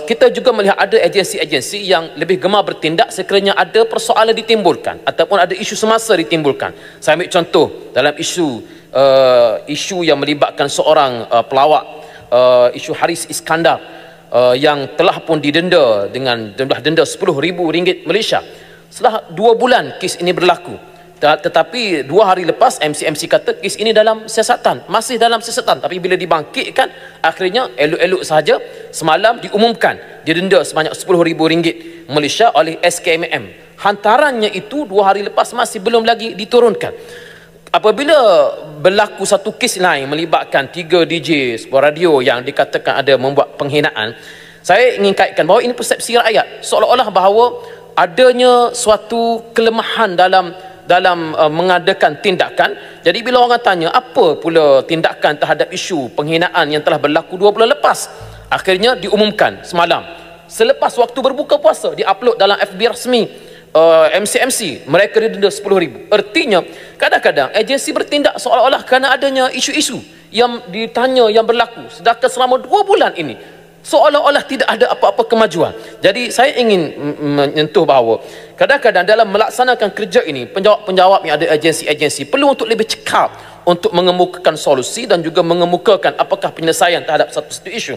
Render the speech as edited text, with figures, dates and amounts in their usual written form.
Kita juga melihat ada agensi-agensi yang lebih gemar bertindak sekiranya ada persoalan ditimbulkan ataupun ada isu semasa ditimbulkan. Saya ambil contoh dalam isu yang melibatkan seorang pelawak, isu Haris Iskandar, yang telah pun didenda dengan jumlah denda RM10,000 Malaysia. Setelah 2 bulan kes ini berlaku, tetapi 2 hari lepas MC kata kes ini dalam siasatan, masih dalam siasatan. Tapi bila dibangkitkan, akhirnya elok-elok sahaja semalam diumumkan didenda sebanyak RM10,000 Malaysia oleh SKMM. Hantarannya itu 2 hari lepas masih belum lagi diturunkan. Apabila berlaku satu kes lain melibatkan 3 DJ sebuah radio yang dikatakan ada membuat penghinaan, saya ingin kaitkan bahawa ini persepsi rakyat, seolah-olah bahawa adanya suatu kelemahan dalam mengadakan tindakan. Jadi bila orang tanya apa pula tindakan terhadap isu penghinaan yang telah berlaku 2 bulan lepas, akhirnya diumumkan semalam selepas waktu berbuka puasa, diupload dalam FB rasmi MC mereka didenda RM10,000. Artinya kadang-kadang agensi bertindak seolah-olah kerana adanya isu-isu yang ditanya yang berlaku, sedangkan selama 2 bulan ini seolah-olah tidak ada apa-apa kemajuan. Jadi saya ingin menyentuh bahawa kadang-kadang dalam melaksanakan kerja ini, penjawab-penjawab yang ada agensi-agensi perlu untuk lebih cekap untuk mengemukakan solusi dan juga mengemukakan apakah penyelesaian terhadap satu isu.